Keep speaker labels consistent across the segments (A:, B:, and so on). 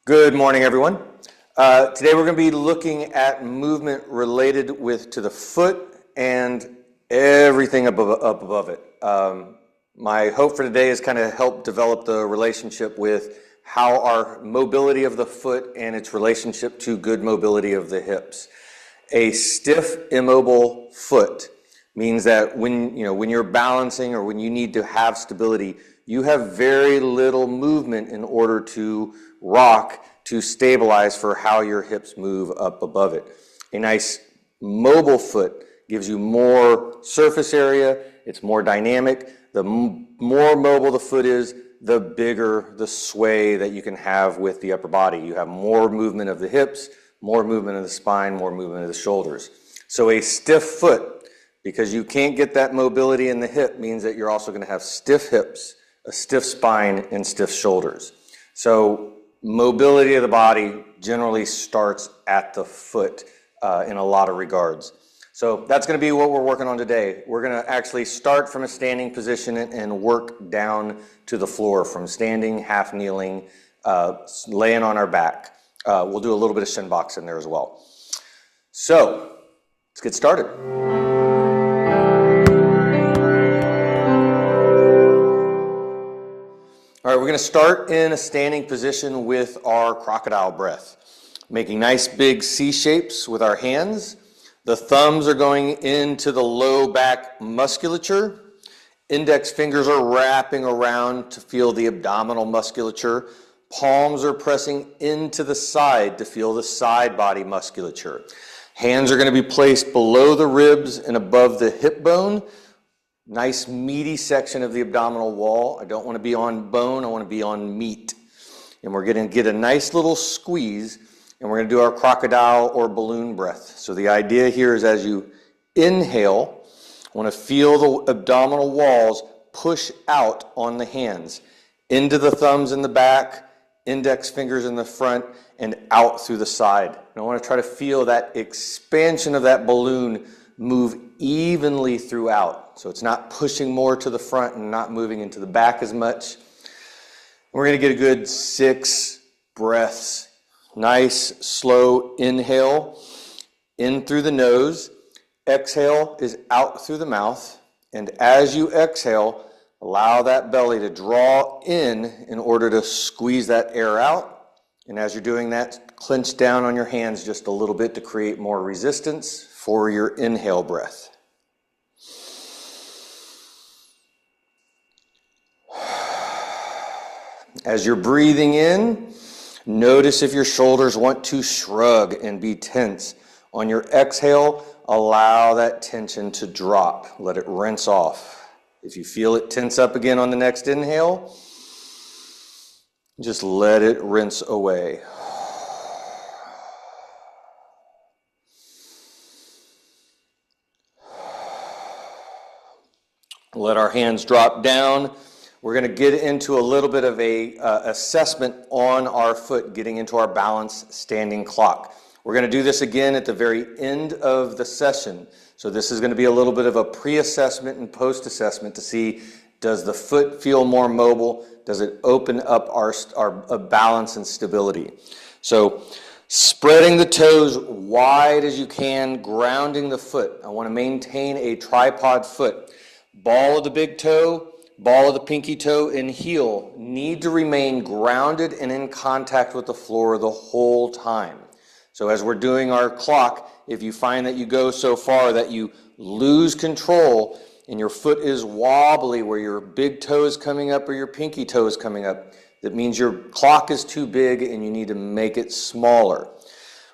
A: Good morning, everyone. Today we're going to be looking at movement related to the foot and everything up above it. My hope for today is kind of help develop the relationship with how our mobility of the foot and its relationship to good mobility of the hips. A stiff, immobile foot means that when you're balancing or when you need to have stability, you have very little movement in order to rock, to stabilize for how your hips move up above it. A nice mobile foot gives you more surface area, it's more dynamic. The more mobile the foot is, the bigger the sway that you can have with the upper body. You have more movement of the hips, more movement of the spine, more movement of the shoulders. So a stiff foot, because you can't get that mobility in the hip, means that you're also going to have stiff hips, a stiff spine, and stiff shoulders. So mobility of the body generally starts at the foot in a lot of regards. So that's going to be what we're working on today. We're going to actually start from a standing position and work down to the floor, from standing, half kneeling, laying on our back. We'll do a little bit of shin box in there as well. So let's get started. All right, we're going to start in a standing position with our crocodile breath, making nice big C shapes with our hands. The thumbs are going into the low back musculature. Index fingers are wrapping around to feel the abdominal musculature. Palms are pressing into the side to feel the side body musculature. Hands are going to be placed below the ribs and above the hip bone. Nice meaty section of the abdominal wall. I don't want to be on bone, I want to be on meat. And we're going to get a nice little squeeze, and we're going to do our crocodile or balloon breath. So the idea here is as you inhale, I want to feel the abdominal walls push out on the hands, into the thumbs in the back, index fingers in the front, and out through the side. And I want to try to feel that expansion of that balloon move evenly throughout. So it's not pushing more to the front and not moving into the back as much. We're going to get a good 6 breaths. Nice, slow inhale in through the nose. Exhale is out through the mouth. And as you exhale, allow that belly to draw in order to squeeze that air out. And as you're doing that, clench down on your hands just a little bit to create more resistance for your inhale breath. As you're breathing in, notice if your shoulders want to shrug and be tense. On your exhale, allow that tension to drop. Let it rinse off. If you feel it tense up again on the next inhale, just let it rinse away. Let our hands drop down. We're going to get into a little bit of a assessment on our foot, getting into our balance standing clock. We're going to do this again at the very end of the session. So this is going to be a little bit of a pre-assessment and post-assessment to see, does the foot feel more mobile? Does it open up our balance and stability? So spreading the toes wide as you can, grounding the foot. I want to maintain a tripod foot. Ball of the big toe, ball of the pinky toe, and heel need to remain grounded and in contact with the floor the whole time. So as we're doing our clock, if you find that you go so far that you lose control and your foot is wobbly where your big toe is coming up or your pinky toe is coming up, that means your clock is too big and you need to make it smaller.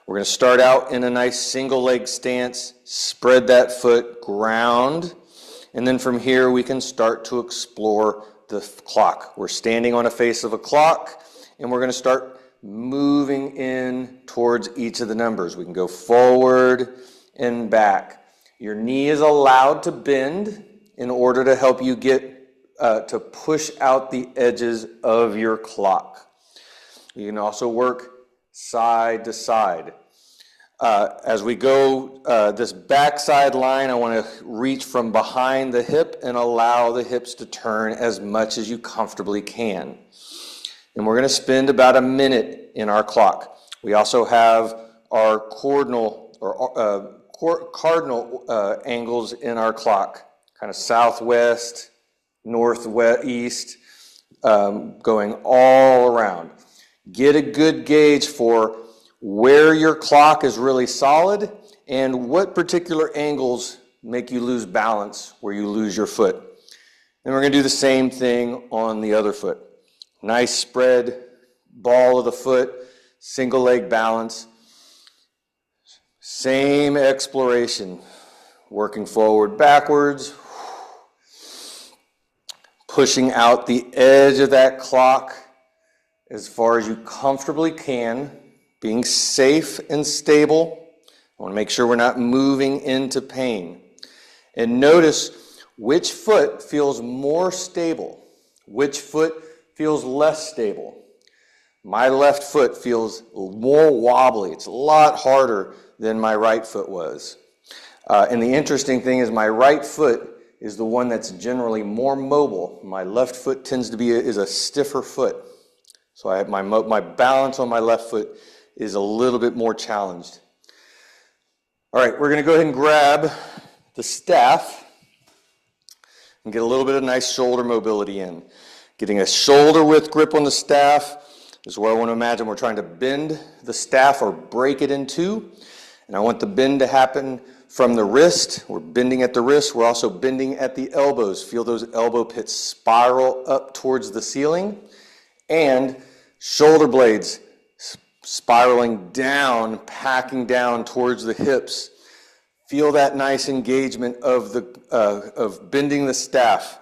A: We're going to start out in a nice single leg stance, spread that foot, ground. And then from here, we can start to explore the clock. We're standing on a face of a clock, and we're going to start moving in towards each of the numbers. We can go forward and back. Your knee is allowed to bend in order to help you get to push out the edges of your clock. You can also work side to side. As we go this backside line, I want to reach from behind the hip and allow the hips to turn as much as you comfortably can. and we're going to spend about a minute in our clock. We also have our cardinal angles in our clock, kind of southwest, northwest, east, going all around. Get a good gauge for where your clock is really solid and what particular angles make you lose balance, where you lose your foot. And we're going to do the same thing on the other foot. Nice spread, ball of the foot, single leg balance. Same exploration, working forward, backwards, pushing out the edge of that clock as far as you comfortably can, being safe and stable. I want to make sure we're not moving into pain. And notice which foot feels more stable, which foot feels less stable. My left foot feels more wobbly. It's a lot harder than my right foot was. And the interesting thing is my right foot is the one that's generally more mobile. My left foot tends to be is a stiffer foot. So I have my balance on my left foot is a little bit more challenged. All right, we're going to go ahead and grab the staff and get a little bit of nice shoulder mobility in. Getting a shoulder width grip on the staff is where I want to imagine we're trying to bend the staff or break it in two. And I want the bend to happen from the wrist. We're bending at the wrist. We're also bending at the elbows. Feel those elbow pits spiral up towards the ceiling. And shoulder blades spiraling down, packing down towards the hips. Feel that nice engagement of bending the staff.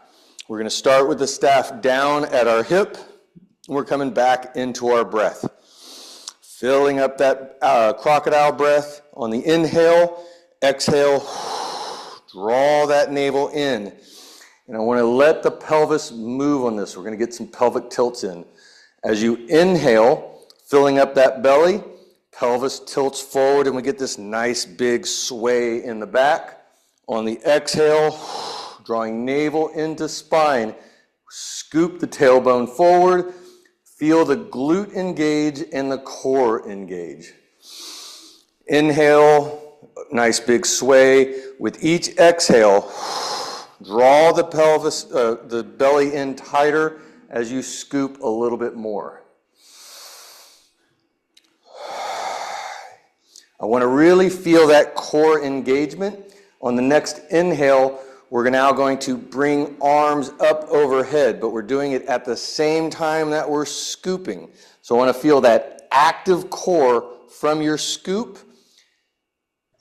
A: We're going to start with the staff down at our hip. We're coming back into our breath. Filling up that crocodile breath on the inhale. Exhale. Draw that navel in. And I want to let the pelvis move on this. We're going to get some pelvic tilts in. As you inhale, filling up that belly, pelvis tilts forward and we get this nice big sway in the back. On the exhale, drawing navel into spine, scoop the tailbone forward, feel the glute engage and the core engage. Inhale, nice big sway. With each exhale, draw the pelvis, the belly in tighter as you scoop a little bit more. I want to really feel that core engagement. On the next inhale, we're now going to bring arms up overhead, but we're doing it at the same time that we're scooping. So I want to feel that active core from your scoop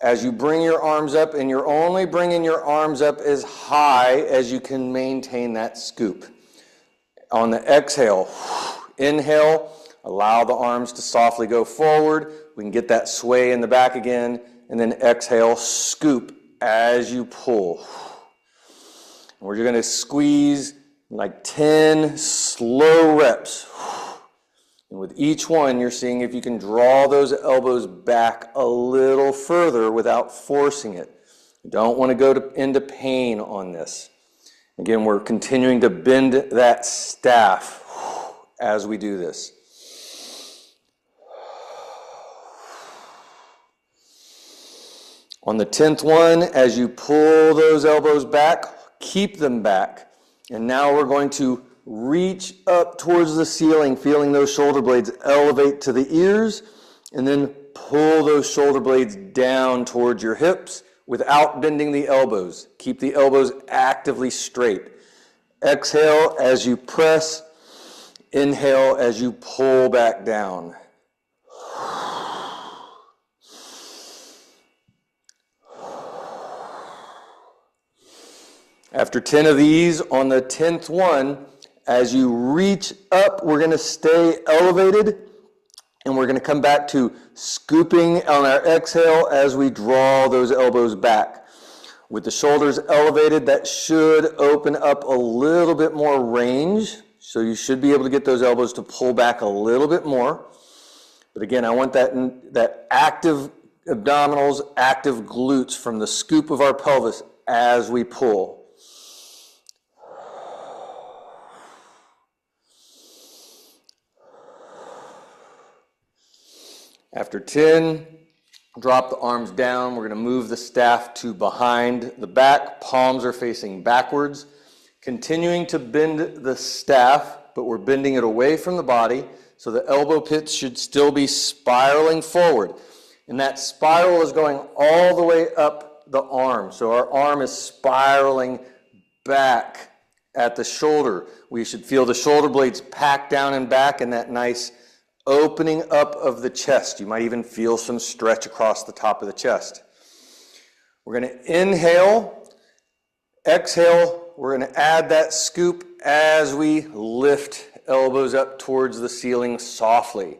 A: as you bring your arms up, and you're only bringing your arms up as high as you can maintain that scoop. On the exhale, inhale, allow the arms to softly go forward. We can get that sway in the back again, and then exhale, scoop as you pull. We're going to squeeze like 10 slow reps. And with each one, you're seeing if you can draw those elbows back a little further without forcing it. You don't want to go into pain on this. Again, we're continuing to bend that staff as we do this. On the 10th one, as you pull those elbows back, keep them back. And now we're going to reach up towards the ceiling, feeling those shoulder blades elevate to the ears, and then pull those shoulder blades down towards your hips without bending the elbows. Keep the elbows actively straight. Exhale as you press. Inhale as you pull back down. After 10 of these, on the 10th one, as you reach up, we're going to stay elevated, and we're going to come back to scooping on our exhale as we draw those elbows back. With the shoulders elevated, that should open up a little bit more range, so you should be able to get those elbows to pull back a little bit more. But again, I want that active abdominals, active glutes from the scoop of our pelvis as we pull. After 10, drop the arms down. We're going to move the staff to behind the back. Palms are facing backwards. Continuing to bend the staff, but we're bending it away from the body, so the elbow pits should still be spiraling forward. And that spiral is going all the way up the arm. So our arm is spiraling back at the shoulder. We should feel the shoulder blades pack down and back in that nice opening up of the chest. You might even feel some stretch across the top of the chest. We're going to inhale, exhale. We're going to add that scoop as we lift elbows up towards the ceiling softly.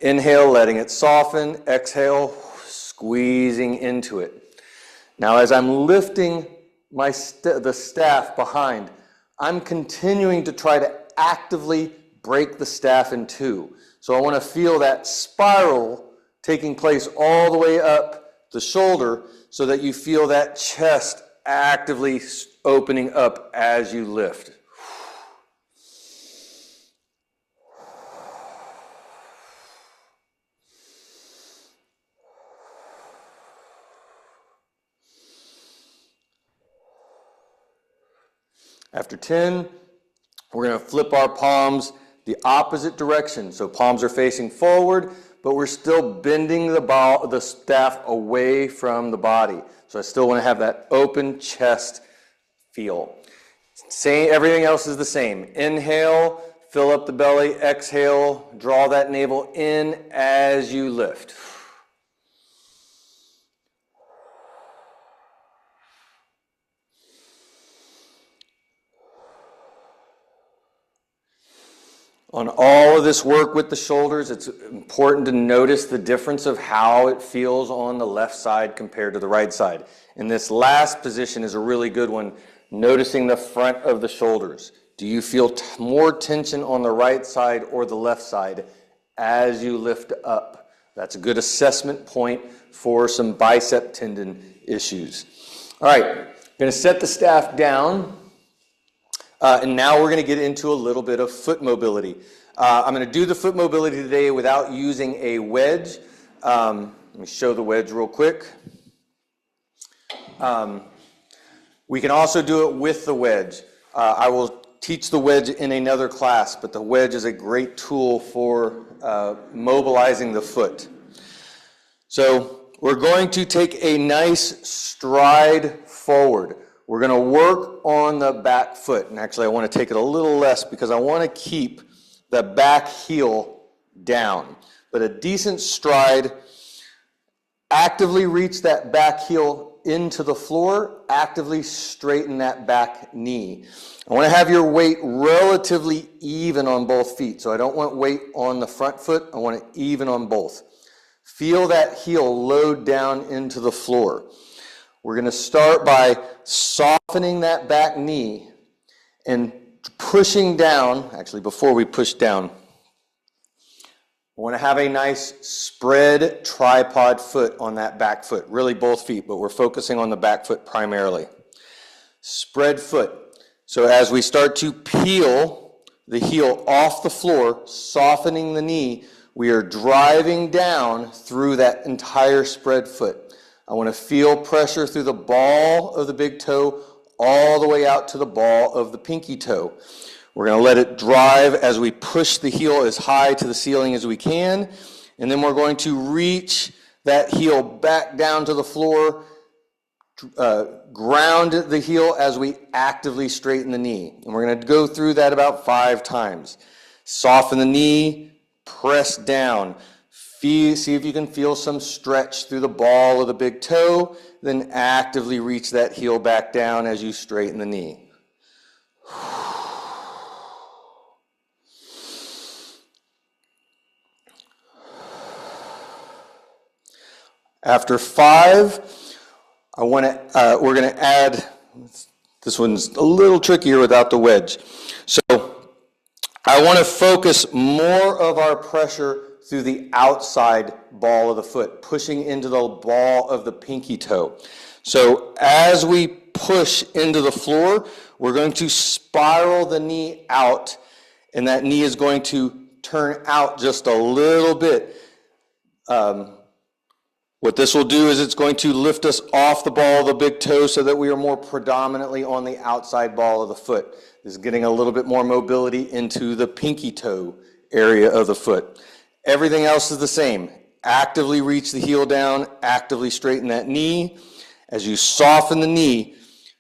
A: Inhale, letting it soften. Exhale, squeezing into it. Now, as I'm lifting the staff behind, I'm continuing to try to actively break the staff in two. So I want to feel that spiral taking place all the way up the shoulder so that you feel that chest actively opening up as you lift. After 10, we're going to flip our palms the opposite direction. So palms are facing forward, but we're still bending the staff away from the body. So I still want to have that open chest feel. Everything else is the same. Inhale, fill up the belly. Exhale, draw that navel in as you lift. On all of this work with the shoulders, it's important to notice the difference of how it feels on the left side compared to the right side. And this last position is a really good one, noticing the front of the shoulders. Do you feel more tension on the right side or the left side as you lift up? That's a good assessment point for some bicep tendon issues. All right, I'm going to set the staff down. And now we're going to get into a little bit of foot mobility. I'm going to do the foot mobility today without using a wedge. Let me show the wedge real quick. We can also do it with the wedge. I will teach the wedge in another class, but the wedge is a great tool for mobilizing the foot. So we're going to take a nice stride forward. We're going to work on the back foot. And actually, I want to take it a little less because I want to keep the back heel down. But a decent stride, actively reach that back heel into the floor, actively straighten that back knee. I want to have your weight relatively even on both feet. So I don't want weight on the front foot. I want it even on both. Feel that heel load down into the floor. We're going to start by softening that back knee and pushing down. Actually, before we push down, I want to have a nice spread tripod foot on that back foot. Really both feet, but we're focusing on the back foot primarily. Spread foot. So as we start to peel the heel off the floor, softening the knee, we are driving down through that entire spread foot. I want to feel pressure through the ball of the big toe all the way out to the ball of the pinky toe. We're going to let it drive as we push the heel as high to the ceiling as we can. And then we're going to reach that heel back down to the floor, ground the heel as we actively straighten the knee. And we're going to go through that about 5 times. Soften the knee, press down. See if you can feel some stretch through the ball of the big toe, then actively reach that heel back down as you straighten the knee. After 5, we're going to add, this one's a little trickier without the wedge. So I want to focus more of our pressure through the outside ball of the foot, pushing into the ball of the pinky toe. So as we push into the floor, we're going to spiral the knee out, and that knee is going to turn out just a little bit. What this will do is it's going to lift us off the ball of the big toe so that we are more predominantly on the outside ball of the foot. This is getting a little bit more mobility into the pinky toe area of the foot. Everything else is the same. Actively reach the heel down, actively straighten that knee. As you soften the knee,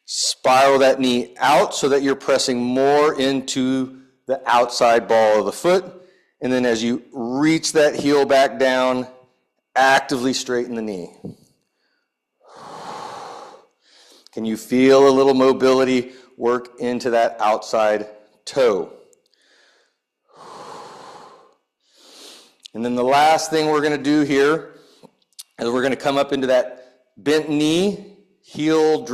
A: spiral that knee out so that you're pressing more into the outside ball of the foot. And then as you reach that heel back down, actively straighten the knee. Can you feel a little mobility work into that outside toe? And then the last thing we're going to do here is we're going to come up into that bent knee, heel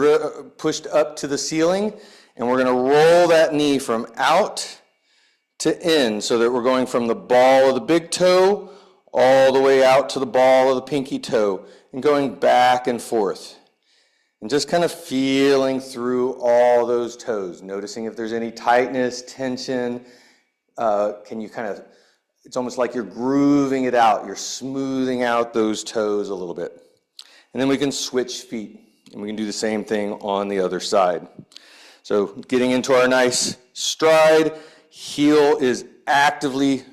A: pushed up to the ceiling, and we're going to roll that knee from out to in so that we're going from the ball of the big toe all the way out to the ball of the pinky toe and going back and forth. And just kind of feeling through all those toes, noticing if there's any tightness, tension. Can you kind of, it's almost like you're grooving it out. You're smoothing out those toes a little bit. And then we can switch feet, and we can do the same thing on the other side. So getting into our nice stride, heel is actively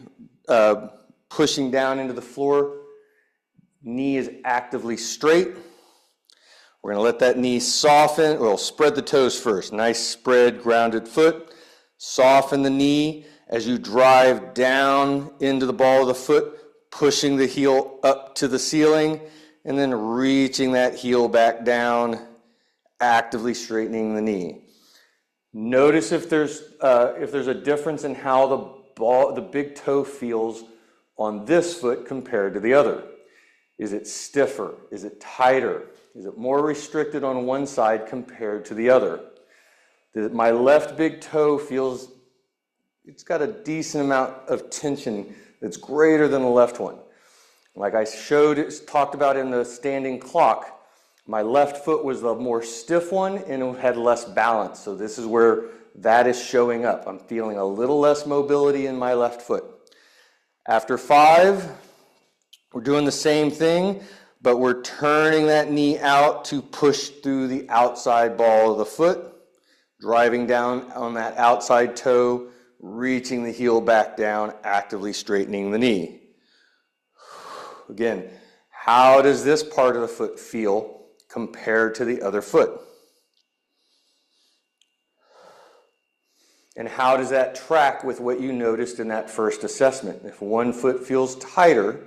A: pushing down into the floor. Knee is actively straight. We're going to let that knee soften. We'll spread the toes first. Nice spread, grounded foot. Soften the knee as you drive down into the ball of the foot, pushing the heel up to the ceiling, and then reaching that heel back down, actively straightening the knee. Notice if there's a difference in how the big toe feels on this foot compared to the other. Is it stiffer? Is it tighter? Is it more restricted on one side compared to the other? My left big toe feels, it's got a decent amount of tension that's greater than the left one. Like I talked about in the standing clock, my left foot was the more stiff one and it had less balance. So this is where that is showing up. I'm feeling a little less mobility in my left foot. After 5, we're doing the same thing, but we're turning that knee out to push through the outside ball of the foot, driving down on that outside toe, reaching the heel back down, actively straightening the knee. Again, how does this part of the foot feel compared to the other foot? And how does that track with what you noticed in that first assessment? If one foot feels tighter,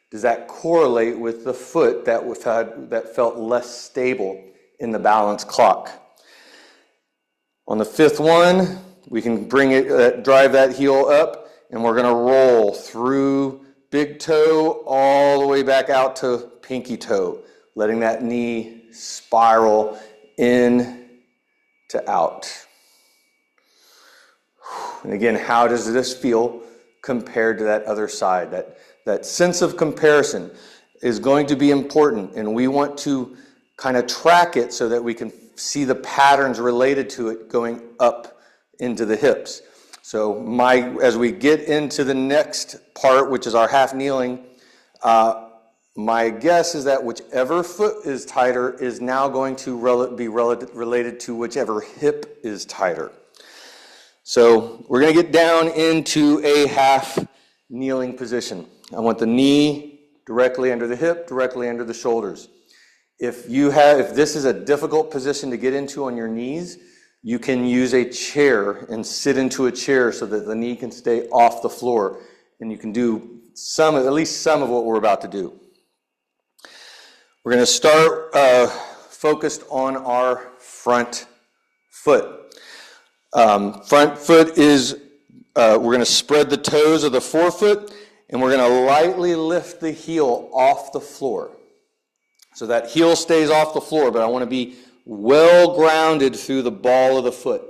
A: does that correlate with the foot that felt less stable in the balance clock? On the 5th one, we can drive that heel up, and we're going to roll through big toe all the way back out to pinky toe, letting that knee spiral in to out. And again, how does this feel compared to that other side? That sense of comparison is going to be important, and we want to kind of track it so that we can see the patterns related to it going up into the hips. So as we get into the next part, which is our half kneeling, my guess is that whichever foot is tighter is now going to be related to whichever hip is tighter. So we're going to get down into a half kneeling position. I want the knee directly under the hip, directly under the shoulders. If this is a difficult position to get into on your knees, you can use a chair and sit into a chair so that the knee can stay off the floor, and you can do at least some of what we're about to do. We're going to start focused on our front foot. Front foot is, we're going to spread the toes of the forefoot, and we're going to lightly lift the heel off the floor. So that heel stays off the floor, but I want to be well grounded through the ball of the foot.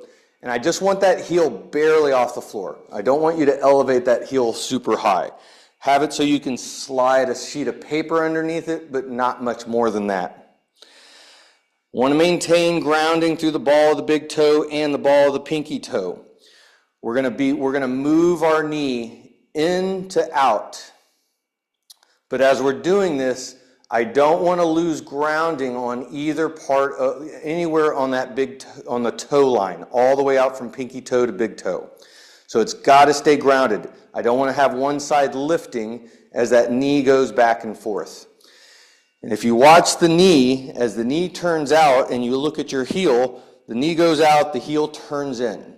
A: And I just want that heel barely off the floor. I don't want you to elevate that heel super high. Have it so you can slide a sheet of paper underneath it, but not much more than that. Want to maintain grounding through the ball of the big toe and the ball of the pinky toe. We're going to move our knee in to out. But as we're doing this, I don't want to lose grounding on either part of, anywhere on that on the toe line, all the way out from pinky toe to big toe. So it's got to stay grounded. I don't want to have one side lifting as that knee goes back and forth. And if you watch the knee, as the knee turns out and you look at your heel, the knee goes out, the heel turns in.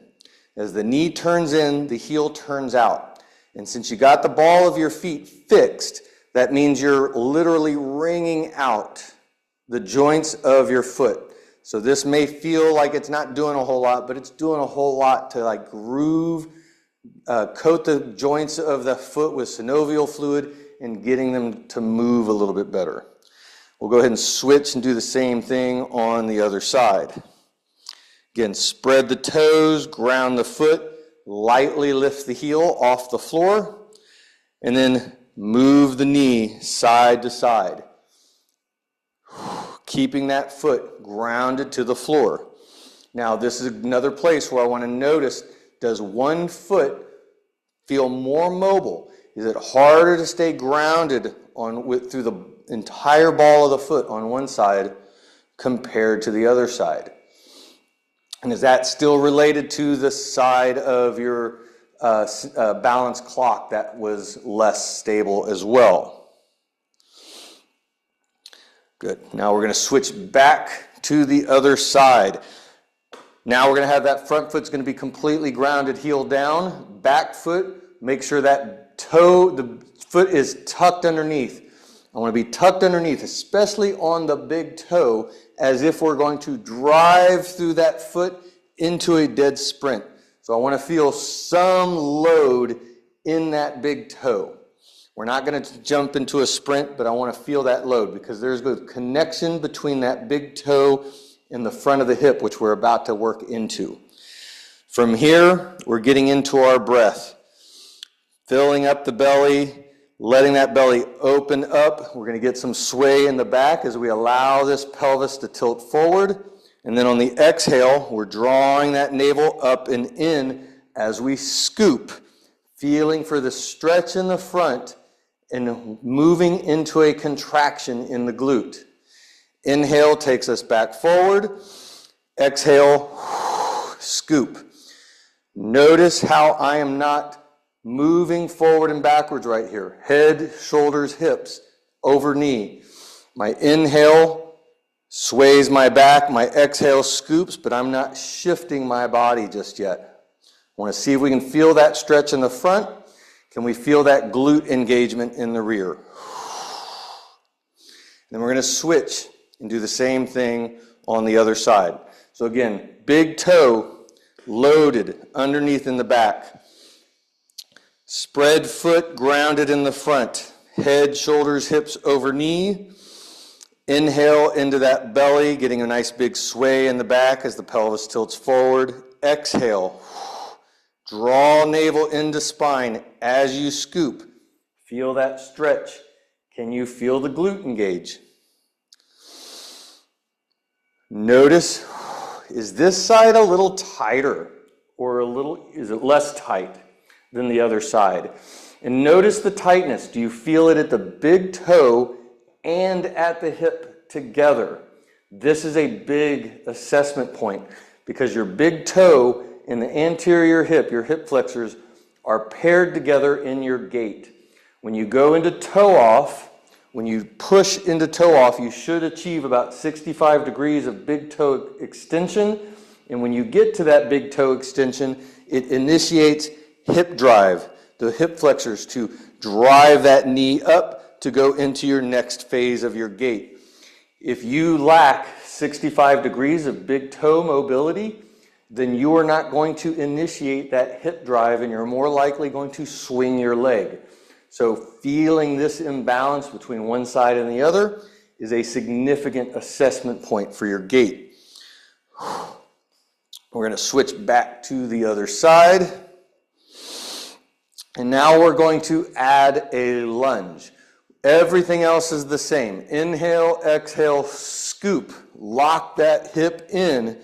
A: As the knee turns in, the heel turns out. And since you got the ball of your feet fixed, that means you're literally wringing out the joints of your foot. So this may feel like it's not doing a whole lot, but it's doing a whole lot to like groove, coat the joints of the foot with synovial fluid and getting them to move a little bit better. We'll go ahead and switch and do the same thing on the other side. Again, spread the toes, ground the foot, lightly lift the heel off the floor, and then move the knee side to side, keeping that foot grounded to the floor. Now, this is another place where I want to notice, does one foot feel more mobile? Is it harder to stay grounded through the entire ball of the foot on one side compared to the other side? And is that still related to the side of your balance clock that was less stable as well? Good. Now we're going to switch back to the other side. Now we're going to have that front foot's going to be completely grounded, heel down. Back foot, make sure that the foot is tucked underneath. I want to be tucked underneath, especially on the big toe, as if we're going to drive through that foot into a dead sprint. So I want to feel some load in that big toe. We're not going to jump into a sprint, but I want to feel that load because there's a connection between that big toe and the front of the hip, which we're about to work into. From here, we're getting into our breath. Filling up the belly, letting that belly open up. We're going to get some sway in the back as we allow this pelvis to tilt forward. And then on the exhale, we're drawing that navel up and in as we scoop, feeling for the stretch in the front and moving into a contraction in the glute. Inhale takes us back forward. Exhale, scoop. Notice how I am not moving forward and backwards right here. Head, shoulders, hips, over knee. My inhale sways my back, my exhale scoops, but I'm not shifting my body just yet. I want to see if we can feel that stretch in the front. Can we feel that glute engagement in the rear? Then we're going to switch and do the same thing on the other side. So again, big toe loaded underneath in the back. Spread foot grounded in the front. Head, shoulders, hips over knee. Inhale into that belly, getting a nice big sway in the back as the pelvis tilts forward. Exhale. Draw navel into spine as you scoop. Feel that stretch. Can you feel the glute engage? Notice, is this side a little tighter or is it less tight than the other side? And notice the tightness. Do you feel it at the big toe and at the hip together? This is a big assessment point because your big toe and the anterior hip, your hip flexors, are paired together in your gait. When you go into toe off, when you push into toe off, you should achieve about 65 degrees of big toe extension. And when you get to that big toe extension, it initiates hip drive, the hip flexors to drive that knee up to go into your next phase of your gait. If you lack 65 degrees of big toe mobility, then you are not going to initiate that hip drive and you're more likely going to swing your leg. So feeling this imbalance between one side and the other is a significant assessment point for your gait. We're going to switch back to the other side. And now we're going to add a lunge. Everything else is the same. Inhale, exhale, scoop. Lock that hip in.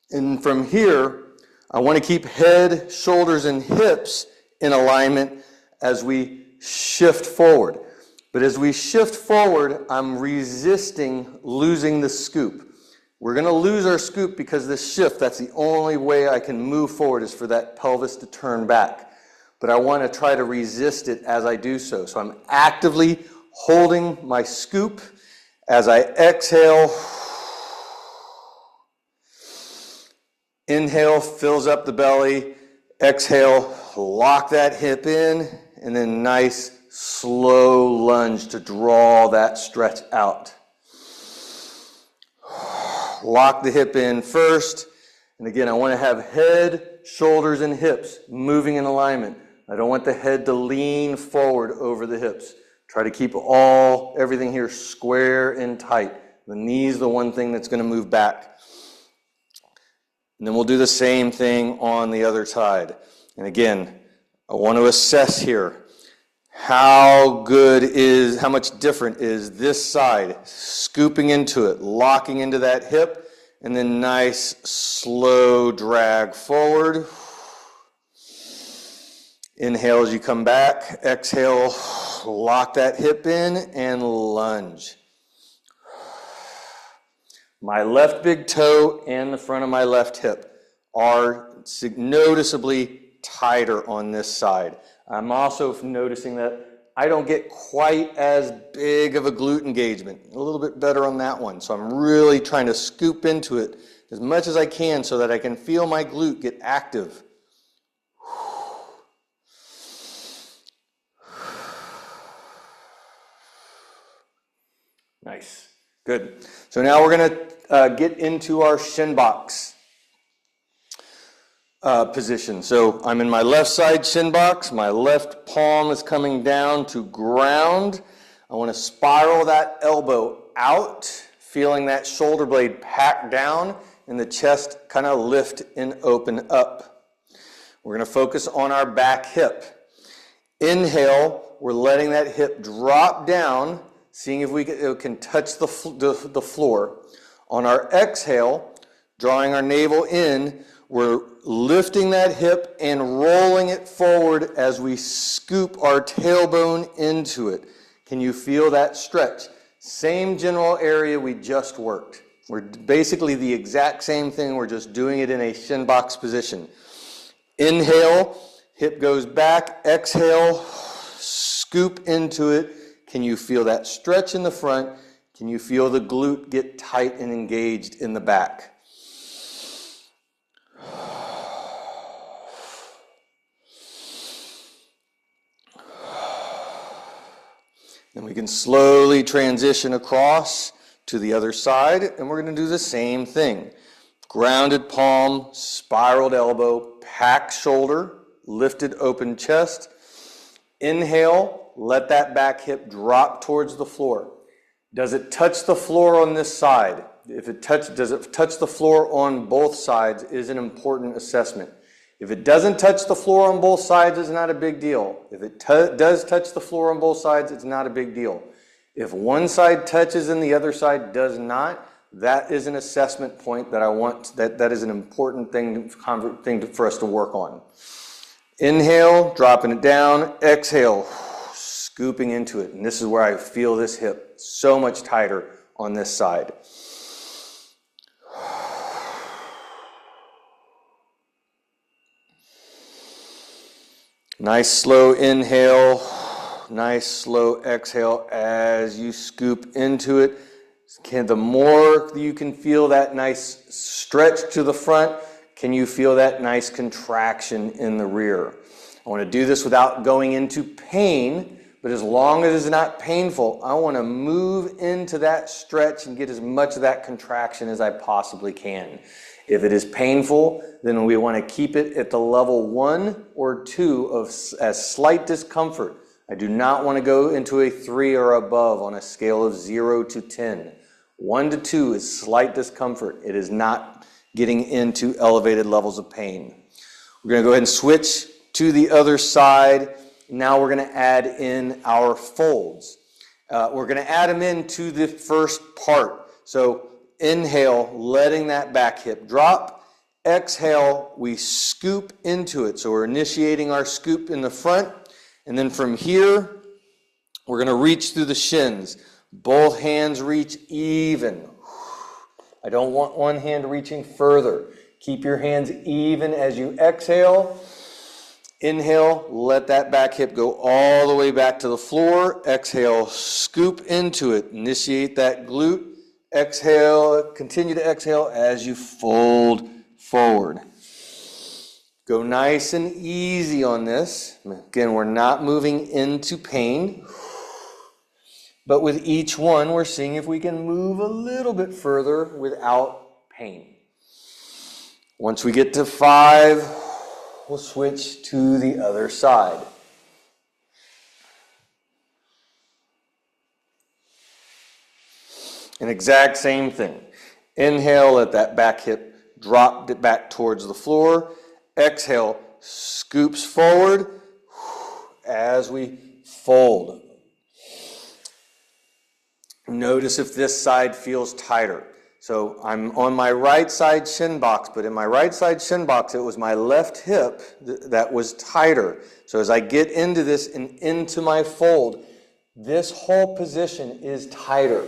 A: And from here, I want to keep head, shoulders, and hips in alignment as we shift forward. But as we shift forward, I'm resisting losing the scoop. We're going to lose our scoop because this shift, that's the only way I can move forward, is for that pelvis to turn back. But I want to try to resist it as I do so. So I'm actively holding my scoop as I exhale. Inhale, fills up the belly. Exhale, lock that hip in, and then nice slow lunge to draw that stretch out. Lock the hip in first. And again, I want to have head, shoulders, and hips moving in alignment. I don't want the head to lean forward over the hips. Try to keep everything here square and tight. The knee's the one thing that's going to move back. And then we'll do the same thing on the other side. And again, I want to assess here. How much different is this side? Scooping into it, locking into that hip, and then nice slow drag forward. Inhale as you come back. Exhale, lock that hip in and lunge. My left big toe and the front of my left hip are noticeably tighter on this side. I'm also noticing that I don't get quite as big of a glute engagement. A little bit better on that one. So I'm really trying to scoop into it as much as I can so that I can feel my glute get active. Nice. Good. So now we're going to get into our shin box position. So I'm in my left side shin box. My left palm is coming down to ground. I want to spiral that elbow out, feeling that shoulder blade pack down and the chest kind of lift and open up. We're going to focus on our back hip. Inhale, we're letting that hip drop down, seeing if we can touch the floor. On our exhale, drawing our navel in, we're lifting that hip and rolling it forward as we scoop our tailbone into it. Can you feel that stretch? Same general area we just worked. We're basically the exact same thing, we're just doing it in a shin box position. Inhale, hip goes back, exhale, scoop into it. Can you feel that stretch in the front? Can you feel the glute get tight and engaged in the back? Then we can slowly transition across to the other side, and we're going to do the same thing. Grounded palm, spiraled elbow, packed shoulder, lifted open chest. Inhale, let that back hip drop towards the floor. Does it touch the floor on this side? Does it touch the floor on both sides is an important assessment. If it doesn't touch the floor on both sides, it's not a big deal. If it does touch the floor on both sides, it's not a big deal. If one side touches and the other side does not, that is an assessment point that I want. That is an important thing for us to work on. Inhale, dropping it down. Exhale, scooping into it. And this is where I feel this hip so much tighter on this side. Nice slow inhale, nice slow exhale as you scoop into it. The more you can feel that nice stretch to the front, can you feel that nice contraction in the rear? I want to do this without going into pain, but as long as it's not painful, I want to move into that stretch and get as much of that contraction as I possibly can. If it is painful, then we want to keep it at the level 1 or 2 of as slight discomfort. I do not want to go into a 3 or above on a scale of 0 to 10. 1 to 2 is slight discomfort. It is not getting into elevated levels of pain. We're going to go ahead and switch to the other side. Now we're going to add in our folds. We're going to add them into the first part. So inhale, letting that back hip drop. Exhale, we scoop into it. So we're initiating our scoop in the front. And then from here, We're going to reach through the shins. Both hands reach even. I don't want one hand reaching further. Keep your hands even as you exhale. Inhale, let that back hip go all the way back to the floor. Exhale, scoop into it. Initiate that glute. Exhale, continue to exhale as you fold forward. Go nice and easy on this. Again, we're not moving into pain. But with each one, we're seeing if we can move a little bit further without pain. Once we get to 5, we'll switch to the other side. An exact same thing. Inhale, let that back hip drop it back towards the floor. Exhale, scoops forward as we fold. Notice if this side feels tighter. So I'm on my right side shin box, but in my right side shin box, it was my left hip that was tighter. So as I get into this and into my fold, this whole position is tighter.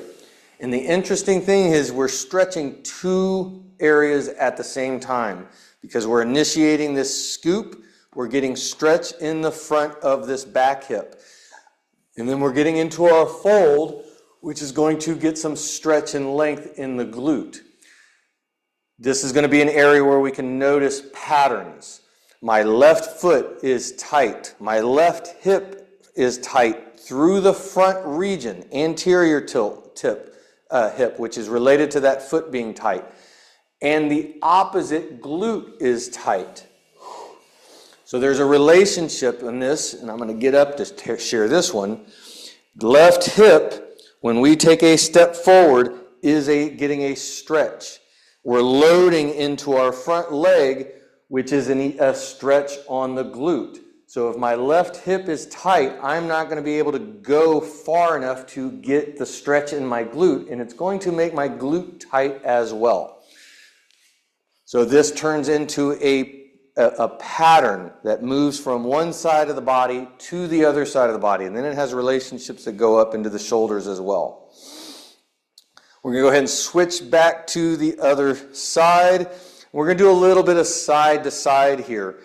A: And the interesting thing is we're stretching 2 areas at the same time because we're initiating this scoop. We're getting stretch in the front of this back hip. And then we're getting into our fold, which is going to get some stretch and length in the glute. This is going to be an area where we can notice patterns. My left foot is tight. My left hip is tight through the front region, anterior hip, which is related to that foot being tight. And the opposite glute is tight. So there's a relationship in this, and I'm going to get up to share this one. Left hip, when we take a step forward, is getting a stretch. We're loading into our front leg, which is a stretch on the glute. So if my left hip is tight, I'm not going to be able to go far enough to get the stretch in my glute, and it's going to make my glute tight as well. So this turns into a pattern that moves from one side of the body to the other side of the body, and then it has relationships that go up into the shoulders as well. We're going to go ahead and switch back to the other side. We're going to do a little bit of side to side here,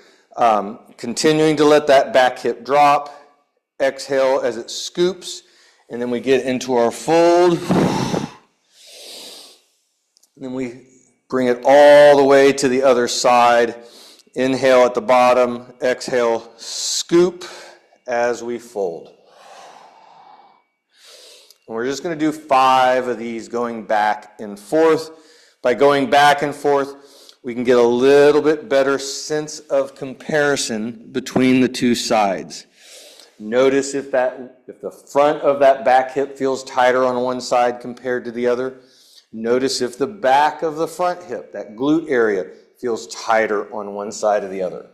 A: continuing to let that back hip drop. Exhale as it scoops, and then we get into our fold. And then we bring it all the way to the other side. Inhale at the bottom, exhale, scoop as we fold. And we're just going to do 5 of these going back and forth. By going back and forth, we can get a little bit better sense of comparison between the 2 sides. Notice if the front of that back hip feels tighter on one side compared to the other. Notice if the back of the front hip, that glute area, feels tighter on one side or the other.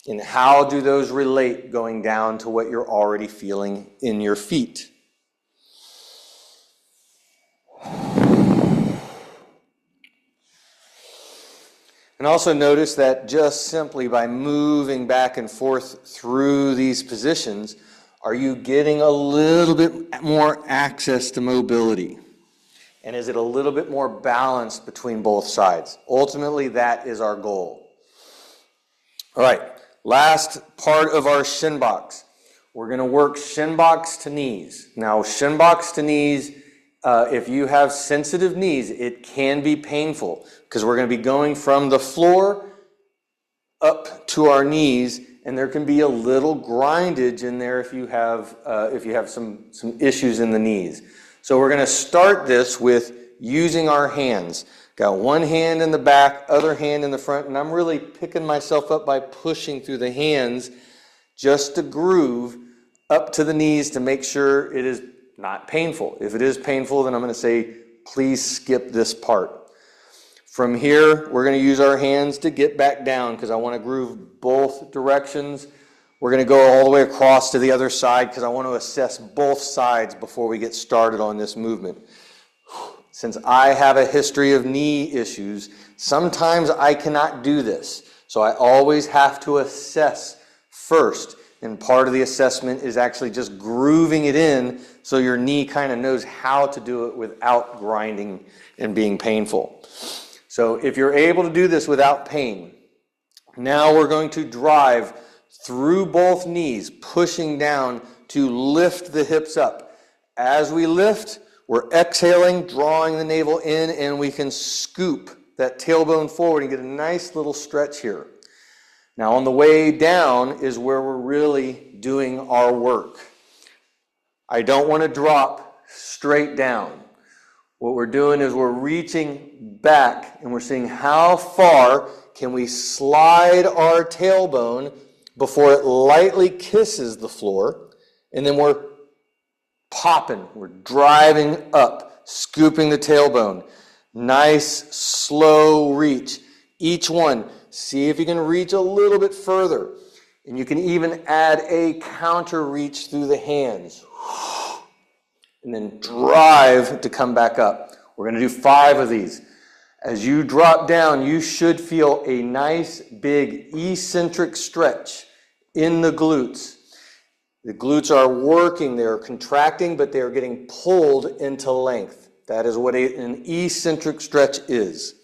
A: And how do those relate going down to what you're already feeling in your feet? And also notice that just simply by moving back and forth through these positions, are you getting a little bit more access to mobility? And is it a little bit more balanced between both sides? Ultimately, that is our goal. All right, last part of our shin box. We're going to work shin box to knees. Now, shin box to knees, if you have sensitive knees, it can be painful because we're going to be going from the floor up to our knees, and there can be a little grindage in there if you have some issues in the knees. So we're going to start this with using our hands. Got one hand in the back, other hand in the front, and I'm really picking myself up by pushing through the hands just to groove up to the knees to make sure it is not painful. If it is painful, then I'm going to say, please skip this part. From here, we're going to use our hands to get back down because I want to groove both directions. We're going to go all the way across to the other side because I want to assess both sides before we get started on this movement. Since I have a history of knee issues, sometimes I cannot do this. So I always have to assess first. And part of the assessment is actually just grooving it in so your knee kind of knows how to do it without grinding and being painful. So if you're able to do this without pain, now we're going to drive through both knees, pushing down to lift the hips up. As we lift, we're exhaling, drawing the navel in, and we can scoop that tailbone forward and get a nice little stretch here. Now on the way down is where we're really doing our work. I don't want to drop straight down. What we're doing is we're reaching back and we're seeing how far can we slide our tailbone before it lightly kisses the floor, and then we're popping, we're driving up, scooping the tailbone. Nice, slow reach. Each one, see if you can reach a little bit further. And you can even add a counter reach through the hands. And then drive to come back up. We're going to do 5 of these. As you drop down, you should feel a nice, big, eccentric stretch in the glutes. The glutes are working, they're contracting, but they're getting pulled into length. That is what an eccentric stretch is.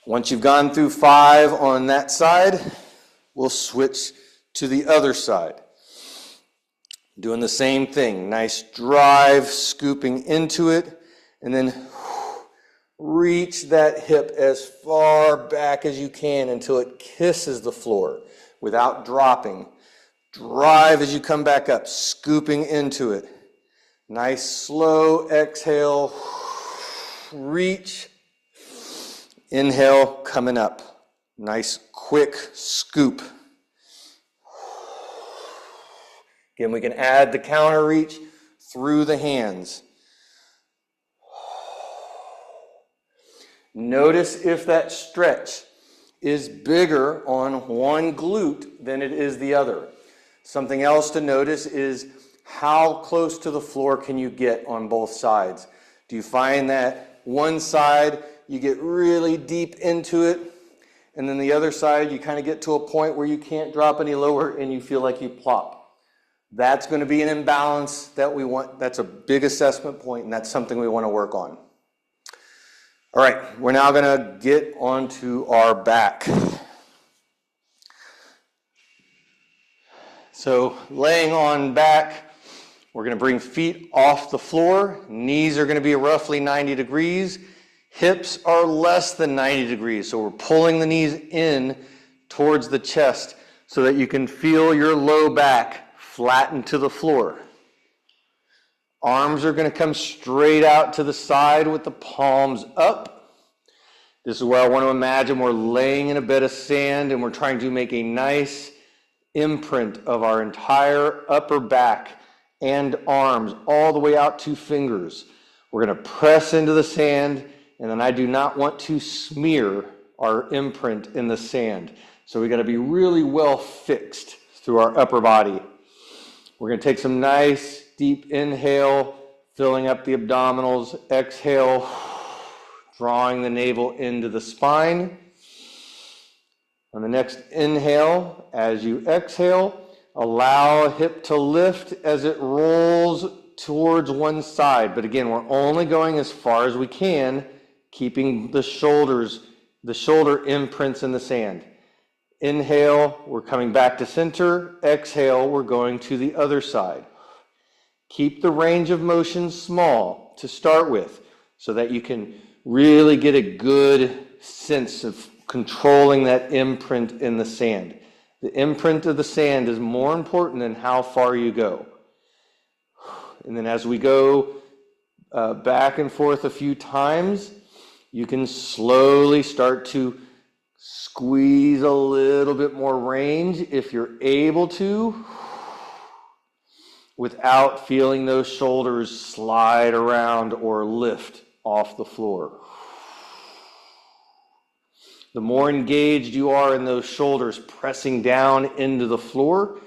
A: Once you've gone through 5 on that side, we'll switch to the other side. Doing the same thing, nice drive, scooping into it, and then reach that hip as far back as you can until it kisses the floor without dropping. Drive as you come back up, scooping into it. Nice slow exhale, reach, inhale, coming up. Nice quick scoop. Again, we can add the counter reach through the hands. Notice if that stretch is bigger on one glute than it is the other. Something else to notice is how close to the floor can you get on both sides? Do you find that one side you get really deep into it, and then the other side you kind of get to a point where you can't drop any lower and you feel like you plop? That's going to be an imbalance that we want. That's a big assessment point, and that's something we want to work on. All right, we're now going to get onto our back. So laying on back, we're going to bring feet off the floor. Knees are going to be roughly 90 degrees. Hips are less than 90 degrees. So we're pulling the knees in towards the chest so that you can feel your low back flatten to the floor. Arms are going to come straight out to the side with the palms up. This is where I want to imagine we're laying in a bed of sand and we're trying to make a nice imprint of our entire upper back and arms all the way out to fingers. We're going to press into the sand, and then I do not want to smear our imprint in the sand. So we got to be really well fixed through our upper body. We're going to take some nice deep inhale, filling up the abdominals. Exhale, drawing the navel into the spine. On the next inhale, as you exhale, allow a hip to lift as it rolls towards one side. But again, we're only going as far as we can, keeping the shoulder imprints in the sand. Inhale, we're coming back to center. Exhale, we're going to the other side. Keep the range of motion small to start with so that you can really get a good sense of controlling that imprint in the sand. The imprint of the sand is more important than how far you go. And then as we go back and forth a few times, you can slowly start to squeeze a little bit more range if you're able to, without feeling those shoulders slide around or lift off the floor. The more engaged you are in those shoulders pressing down into the floor,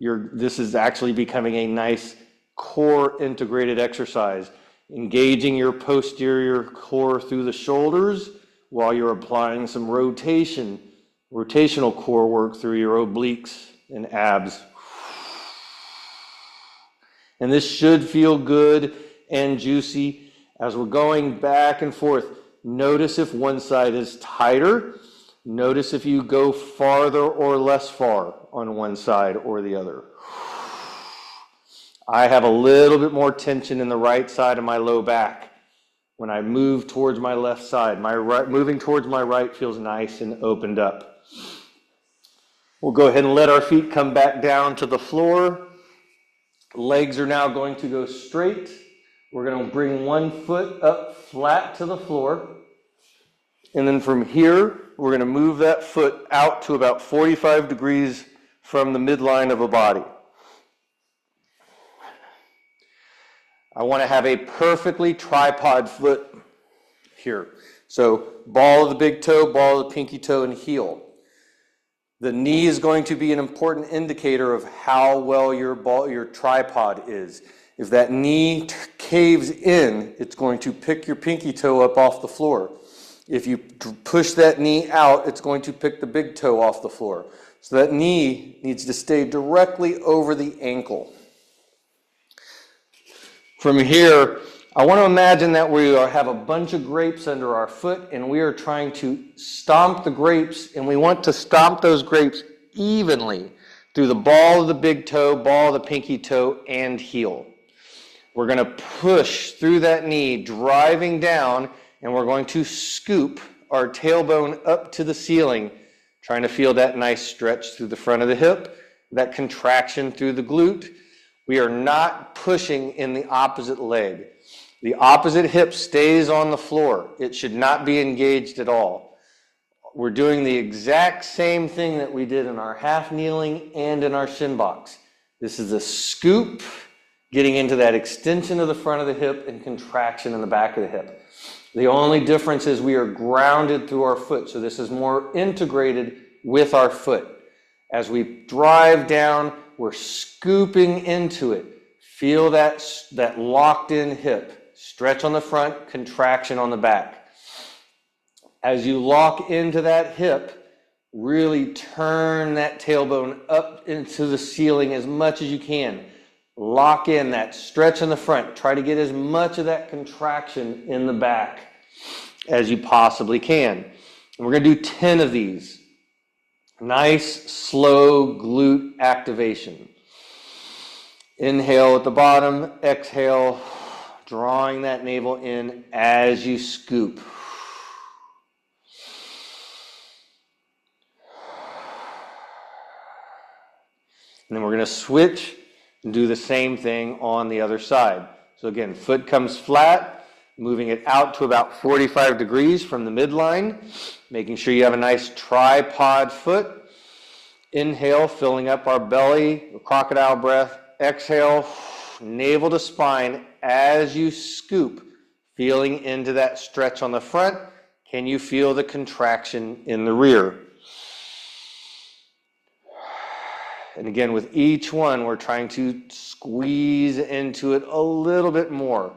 A: this is actually becoming a nice core integrated exercise, engaging your posterior core through the shoulders while you're applying some rotational core work through your obliques and abs. And this should feel good and juicy as we're going back and forth. Notice if one side is tighter. Notice if you go farther or less far on one side or the other. I have a little bit more tension in the right side of my low back when I move towards my left side. Moving towards my right feels nice and opened up. We'll go ahead and let our feet come back down to the floor. Legs are now going to go straight. We're going to bring one foot up flat to the floor. And then from here, we're going to move that foot out to about 45 degrees from the midline of a body. I want to have a perfectly tripod foot here. So ball of the big toe, ball of the pinky toe, and heel. The knee is going to be an important indicator of how well your tripod is. If that knee caves in, it's going to pick your pinky toe up off the floor. If you push that knee out, it's going to pick the big toe off the floor. So that knee needs to stay directly over the ankle. From here, I want to imagine that we have a bunch of grapes under our foot and we are trying to stomp the grapes, and we want to stomp those grapes evenly through the ball of the big toe, ball of the pinky toe, and heel. We're going to push through that knee, driving down, and we're going to scoop our tailbone up to the ceiling, trying to feel that nice stretch through the front of the hip, that contraction through the glute. We are not pushing in the opposite leg. The opposite hip stays on the floor. It should not be engaged at all. We're doing the exact same thing that we did in our half kneeling and in our shin box. This is a scoop, getting into that extension of the front of the hip and contraction in the back of the hip. The only difference is we are grounded through our foot, so this is more integrated with our foot. As we drive down, we're scooping into it. Feel that locked in hip. Stretch on the front, contraction on the back. As you lock into that hip, really turn that tailbone up into the ceiling as much as you can. Lock in that stretch in the front. Try to get as much of that contraction in the back as you possibly can. And we're going to do 10 of these. Nice, slow glute activation. Inhale at the bottom, exhale, drawing that navel in as you scoop. And then we're going to switch and do the same thing on the other side. So again, foot comes flat, moving it out to about 45 degrees from the midline, making sure you have a nice tripod foot. Inhale, filling up our belly, crocodile breath. Exhale, navel to spine as you scoop, feeling into that stretch on the front. Can you feel the contraction in the rear? And again, with each one, we're trying to squeeze into it a little bit more.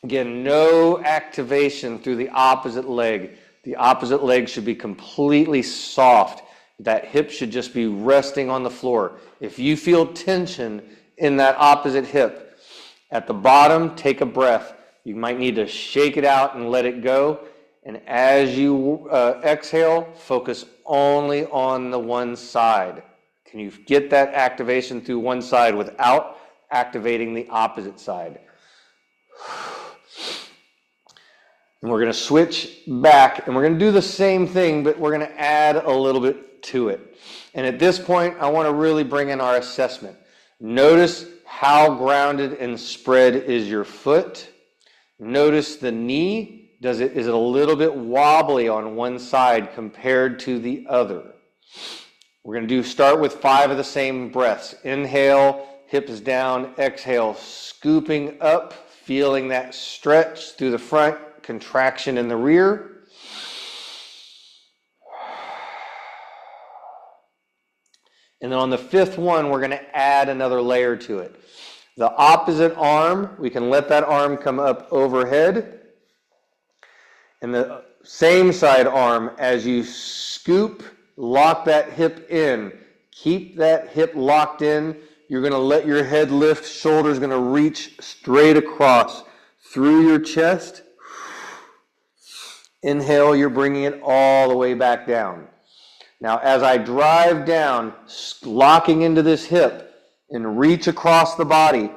A: Again, no activation through the opposite leg. The opposite leg should be completely soft. That hip should just be resting on the floor. If you feel tension in that opposite hip, at the bottom, take a breath. You might need to shake it out and let it go. And as you exhale, focus only on the one side. Can you get that activation through one side without activating the opposite side? And we're going to switch back, and we're going to do the same thing, but we're going to add a little bit to it. And at this point, I want to really bring in our assessment. Notice how grounded and spread is your foot. Notice the knee. Is it a little bit wobbly on one side compared to the other? We're going to start with 5 of the same breaths. Inhale, hips down. Exhale, scooping up, feeling that stretch through the front, contraction in the rear. And then on the 5th one, we're going to add another layer to it. The opposite arm, we can let that arm come up overhead. And the same side arm, as you scoop, lock that hip in. Keep that hip locked in. You're going to let your head lift, shoulders going to reach straight across through your chest. Inhale, you're bringing it all the way back down. Now, as I drive down, locking into this hip and reach across the body,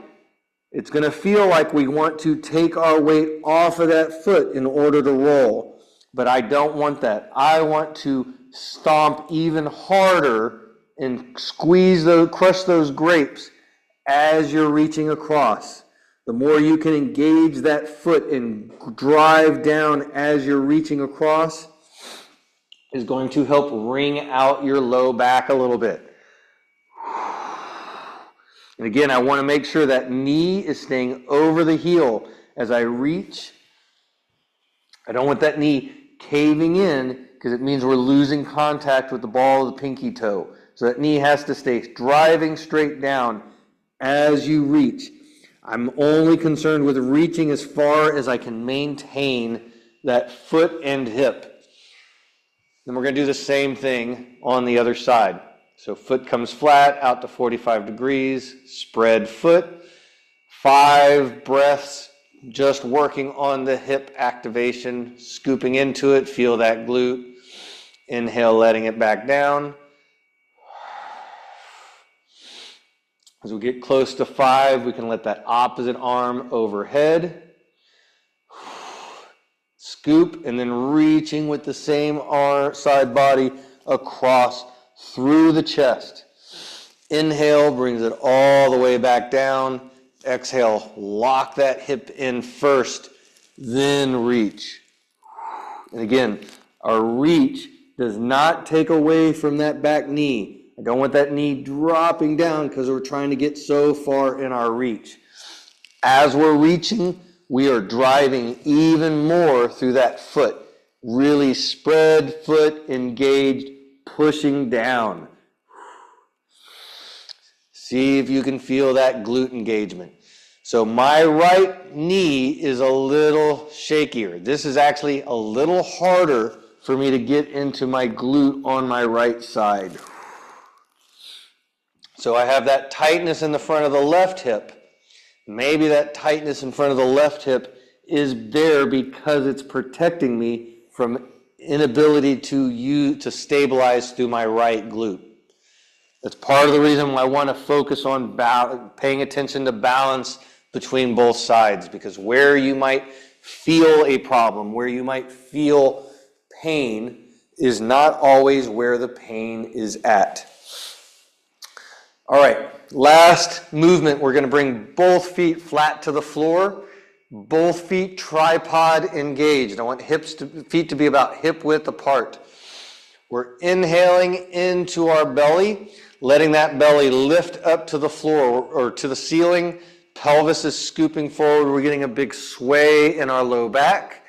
A: it's going to feel like we want to take our weight off of that foot in order to roll. But I don't want that. I want to stomp even harder and crush those grapes as you're reaching across. The more you can engage that foot and drive down as you're reaching across is going to help wring out your low back a little bit. And again, I want to make sure that knee is staying over the heel as I reach. I don't want that knee caving in because it means we're losing contact with the ball of the pinky toe. So that knee has to stay driving straight down as you reach. I'm only concerned with reaching as far as I can maintain that foot and hip. Then we're going to do the same thing on the other side. So foot comes flat out to 45 degrees, spread foot. 5 breaths, just working on the hip activation, scooping into it, feel that glute. Inhale, letting it back down. As we get close to 5, we can let that opposite arm overhead. Scoop, and then reaching with the same side body across through the chest. Inhale, brings it all the way back down. Exhale, lock that hip in first, then reach. And again, our reach does not take away from that back knee. I don't want that knee dropping down because we're trying to get so far in our reach. As we're reaching, we are driving even more through that foot. Really spread foot, engaged, pushing down. See if you can feel that glute engagement. So my right knee is a little shakier. This is actually a little harder for me to get into my glute on my right side. So I have that tightness in the front of the left hip. Maybe that tightness in front of the left hip is there because it's protecting me from inability to stabilize through my right glute. That's part of the reason why I want to focus on paying attention to balance between both sides, because where you might feel a problem, where you might feel pain, is not always where the pain is at. All right, last movement, we're going to bring both feet flat to the floor, both feet tripod engaged. I want feet to be about hip width apart. We're inhaling into our belly, letting that belly lift up to the floor or to the ceiling. Pelvis is scooping forward. We're getting a big sway in our low back.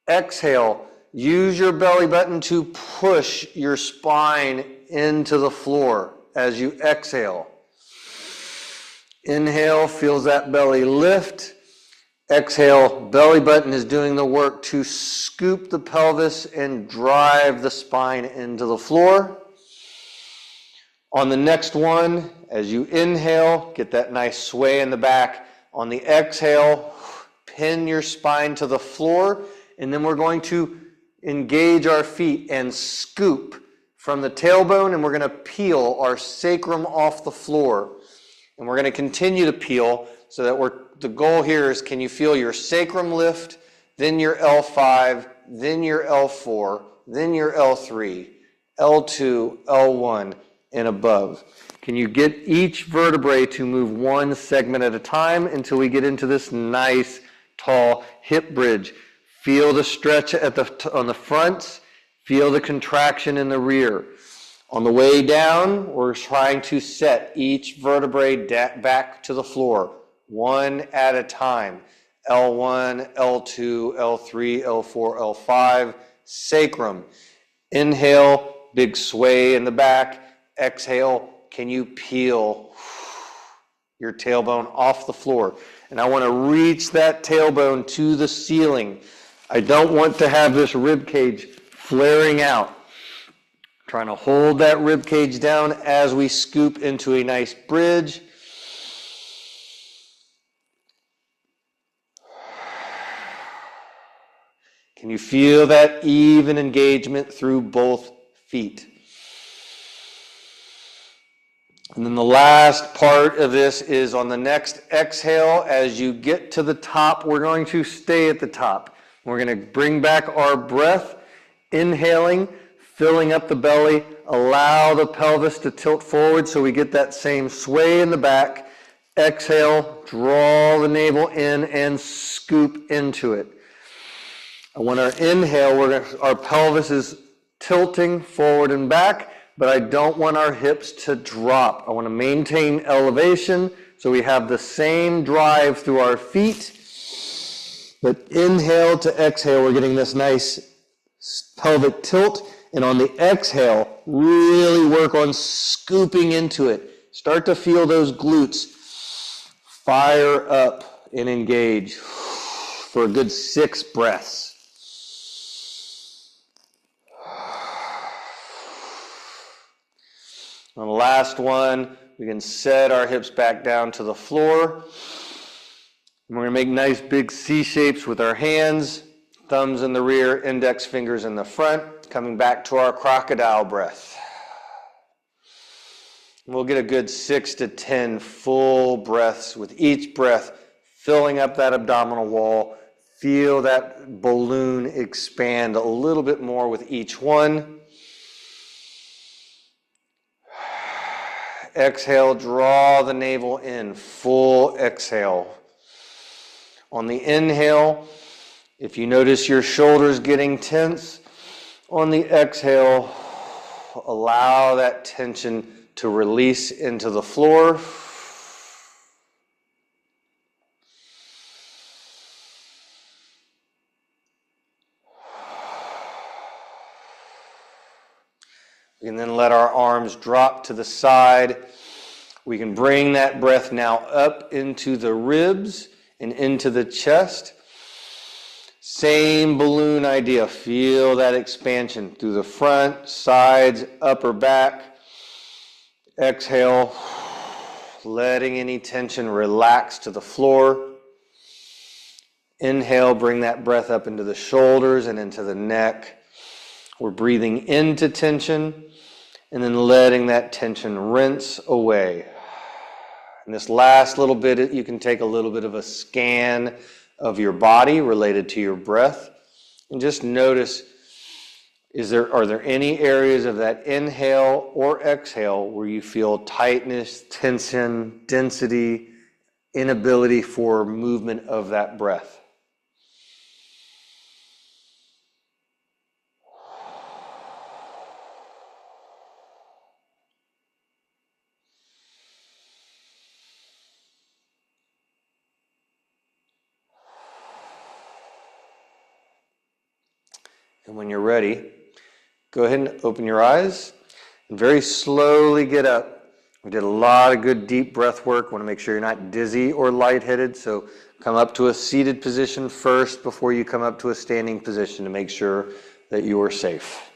A: Exhale, use your belly button to push your spine into the floor as you exhale. Inhale, feels that belly lift. Exhale, belly button is doing the work to scoop the pelvis and drive the spine into the floor. On the next one, as you inhale, get that nice sway in the back. On the exhale, pin your spine to the floor, and then we're going to engage our feet and scoop from the tailbone, and we're going to peel our sacrum off the floor. And we're going to continue to peel so that the goal here is, can you feel your sacrum lift, then your L5, then your L4, then your L3, L2, L1, and above. Can you get each vertebrae to move one segment at a time until we get into this nice, tall hip bridge? Feel the stretch on the front. Feel the contraction in the rear. On the way down, we're trying to set each vertebrae back to the floor, one at a time. L1, L2, L3, L4, L5, sacrum. Inhale, big sway in the back. Exhale, can you peel your tailbone off the floor? And I want to reach that tailbone to the ceiling. I don't want to have this rib cage flaring out. Trying to hold that rib cage down as we scoop into a nice bridge. Can you feel that even engagement through both feet? And then the last part of this is on the next exhale. As you get to the top, we're going to stay at the top. We're going to bring back our breath, inhaling, filling up the belly, allow the pelvis to tilt forward so we get that same sway in the back. Exhale, draw the navel in and scoop into it. And when our inhale, our pelvis is tilting forward and back, but I don't want our hips to drop. I want to maintain elevation so we have the same drive through our feet. But inhale to exhale, we're getting this nice pelvic tilt. And on the exhale, really work on scooping into it. Start to feel those glutes fire up and engage for a good 6 breaths. On the last one, we can set our hips back down to the floor. And we're going to make nice big C shapes with our hands, thumbs in the rear, index fingers in the front, coming back to our crocodile breath. We'll get a good 6 to 10 full breaths with each breath, filling up that abdominal wall. Feel that balloon expand a little bit more with each one. Exhale, draw the navel in, full exhale. On the inhale, if you notice your shoulders getting tense, on the exhale, allow that tension to release into the floor. We can then let our arms drop to the side. We can bring that breath now up into the ribs and into the chest. Same balloon idea. Feel that expansion through the front, sides, upper back. Exhale, letting any tension relax to the floor. Inhale, bring that breath up into the shoulders and into the neck. We're breathing into tension and then letting that tension rinse away. And this last little bit, you can take a little bit of a scan of your body related to your breath and just notice, are there any areas of that inhale or exhale where you feel tightness, tension, density, inability for movement of that breath? And when you're ready, go ahead and open your eyes and very slowly get up. We did a lot of good deep breath work. Want to make sure you're not dizzy or lightheaded. So come up to a seated position first before you come up to a standing position to make sure that you are safe.